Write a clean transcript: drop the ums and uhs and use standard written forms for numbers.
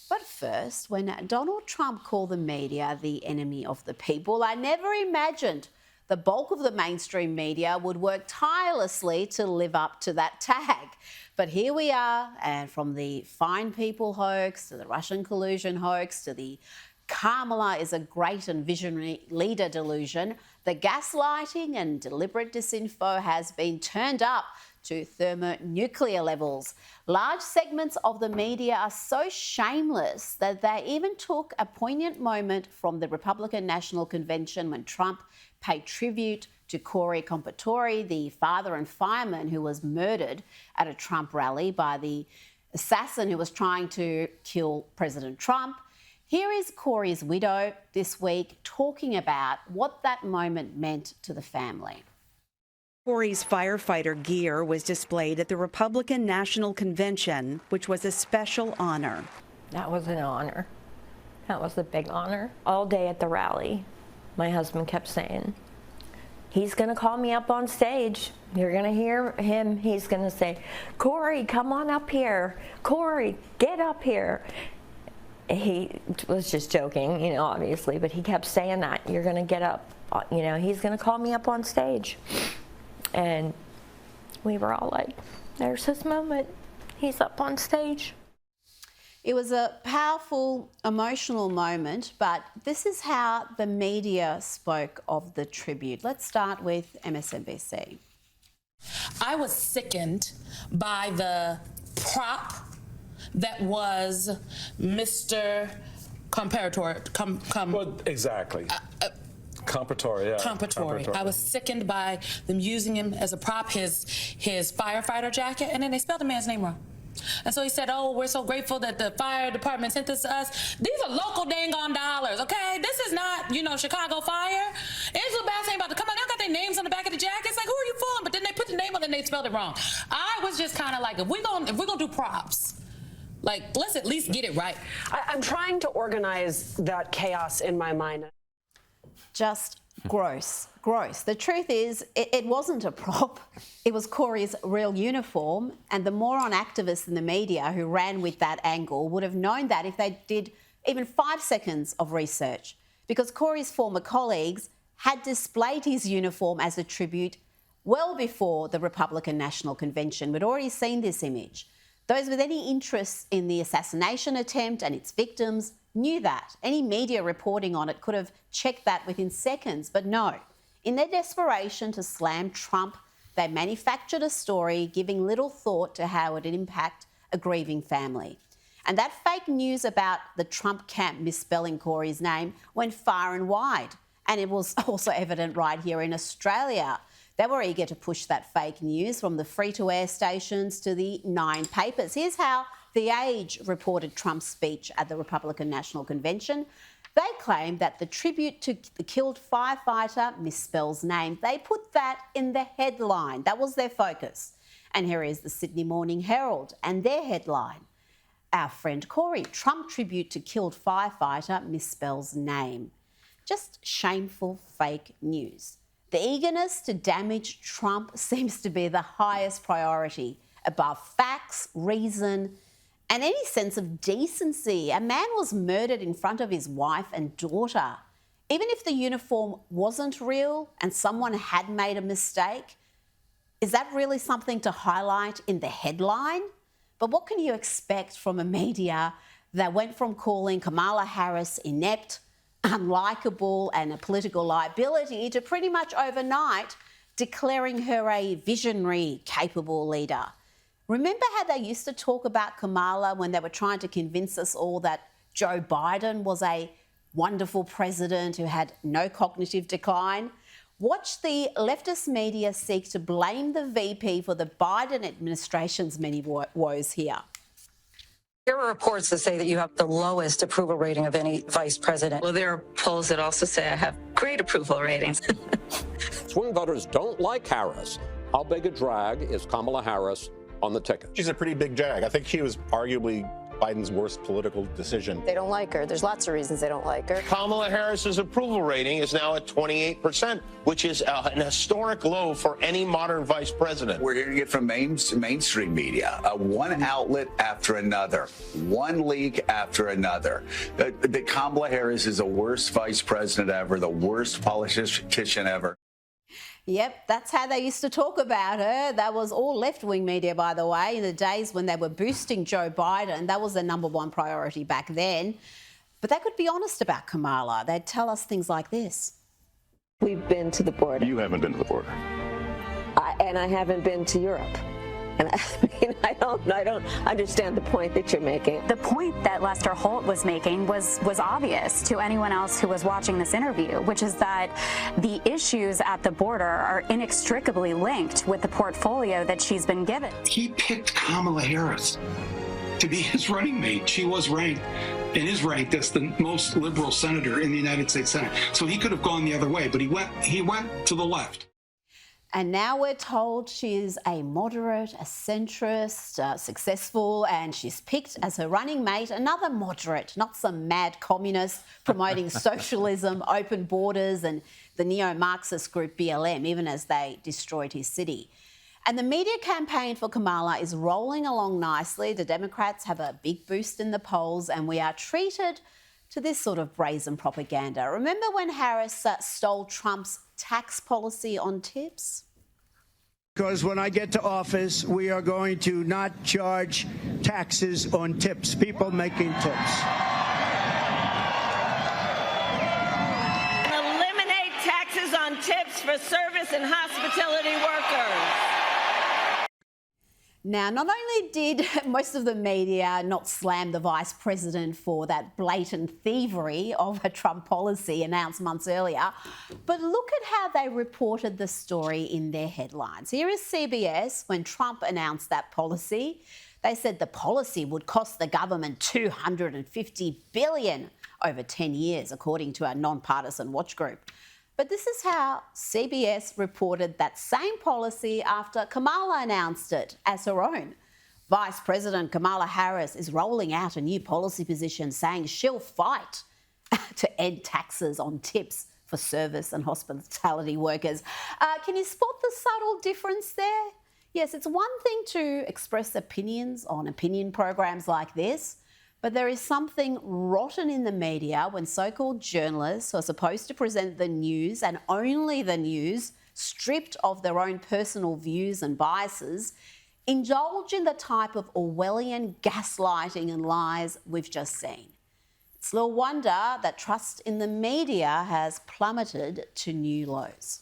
But first, when Donald Trump called the media the enemy of the people, I never imagined the bulk of the mainstream media would work tirelessly to live up to that tag. But here we are, and from the Fine People hoax to the Russian collusion hoax to the Kamala is a great and visionary leader delusion, the gaslighting and deliberate disinfo has been turned up to thermonuclear levels. Large segments of the media are so shameless that they even took a poignant moment from the Republican National Convention when Trump paid tribute to Corey Comperatore, the father and fireman who was murdered at a Trump rally by the assassin who was trying to kill President Trump. Here is Corey's widow this week talking about what that moment meant to the family. Corey's firefighter gear was displayed at the Republican National Convention, which was a special honor. That was an honor. That was a big honor. All day at the rally, my husband kept saying, he's going to call me up on stage. You're going to hear him. He's going to say, Corey, come on up here. Corey, get up here. He was just joking, you know, obviously, but he kept saying that. You're going to get up. You know, he's going to call me up on stage. And we were all like, there's his moment. He's up on stage. It was a powerful, emotional moment, but this is how the media spoke of the tribute. Let's start with MSNBC. I was sickened by the prop that was Mr. Comperatore. Well, exactly. Comperatore, yeah. Comperatore. I was sickened by them using him as a prop, his firefighter jacket, and then they spelled the man's name wrong. And so he said, oh, we're so grateful that the fire department sent this to us. These are local dang on dollars, okay? This is not, you know, Chicago Fire. Angela Bass ain't about to come on. They got their names on the back of the jackets. Like, who are you fooling? But then they put the name on it and they spelled it wrong. I was just kind of like, if we're gonna do props, like, let's at least get it right. I'm trying to organize that chaos in my mind. Just gross. The truth is, it wasn't a prop. It was Corey's real uniform, and the moron activists in the media who ran with that angle would have known that if they did even 5 seconds of research, because Corey's former colleagues had displayed his uniform as a tribute well before the Republican National Convention. We'd already seen this image. Those with any interest in the assassination attempt and its victims knew that. Any media reporting on it could have checked that within seconds, but no. In their desperation to slam Trump, they manufactured a story giving little thought to how it would impact a grieving family. And that fake news about the Trump camp misspelling Corey's name went far and wide. And it was also evident right here in Australia. They were eager to push that fake news from the free-to-air stations to the 9 papers. Here's how The Age reported Trump's speech at the Republican National Convention. They claimed that the tribute to the killed firefighter misspells name. They put that in the headline. That was their focus. And here is the Sydney Morning Herald and their headline. Our friend Corey, Trump tribute to killed firefighter misspells name. Just shameful fake news. The eagerness to damage Trump seems to be the highest priority, above facts, reason, and any sense of decency. A man was murdered in front of his wife and daughter. Even if the uniform wasn't real and someone had made a mistake, is that really something to highlight in the headline? But what can you expect from a media that went from calling Kamala Harris inept, unlikable and a political liability to pretty much overnight declaring her a visionary, capable leader? Remember how they used to talk about Kamala when they were trying to convince us all that Joe Biden was a wonderful president who had no cognitive decline? Watch the leftist media seek to blame the VP for the Biden administration's many woes here. There are reports that say that you have the lowest approval rating of any vice president. Well, there are polls that also say I have great approval ratings. Swing voters don't like Harris. How big a drag is Kamala Harris on the ticket? She's a pretty big jag. I think she was arguably Biden's worst political decision. They don't like her. There's lots of reasons they don't like her. Kamala Harris's approval rating is now at 28%, which is an historic low for any modern vice president. We're hearing it from mainstream media, one outlet after another, one leak after another. That Kamala Harris is the worst vice president ever, the worst politician ever. Yep, that's how they used to talk about her. That was all left-wing media, by the way, in the days when they were boosting Joe Biden. That was their number one priority back then. But they could be honest about Kamala. They'd tell us things like this. We've been to the border. You haven't been to the border. And I haven't been to Europe. And I don't understand the point that you're making. The point that Lester Holt was making was obvious to anyone else who was watching this interview, which is that the issues at the border are inextricably linked with the portfolio that she's been given. He picked Kamala Harris to be his running mate. She was ranked and is ranked as the most liberal senator in the United States Senate. So he could have gone the other way, but he went to the left. And now we're told she's a moderate, a centrist, successful, and she's picked as her running mate another moderate, not some mad communist promoting socialism, open borders, and the neo-Marxist group BLM, even as they destroyed his city. And the media campaign for Kamala is rolling along nicely. The Democrats have a big boost in the polls, and we are treated to this sort of brazen propaganda. Remember when Harris stole Trump's tax policy on tips? Because when I get to office, we are going to not charge taxes on tips, people making tips. Eliminate taxes on tips for service and hospitality workers. Now, not only did most of the media not slam the vice president for that blatant thievery of a Trump policy announced months earlier, but look at how they reported the story in their headlines. Here is CBS when Trump announced that policy. They said the policy would cost the government $250 billion over 10 years, according to a nonpartisan watch group. But this is how CBS reported that same policy after Kamala announced it as her own. Vice President Kamala Harris is rolling out a new policy position saying she'll fight to end taxes on tips for service and hospitality workers. Can you spot the subtle difference there? Yes, it's one thing to express opinions on opinion programs like this, but there is something rotten in the media when so-called journalists who are supposed to present the news and only the news, stripped of their own personal views and biases, indulge in the type of Orwellian gaslighting and lies we've just seen. It's little wonder that trust in the media has plummeted to new lows.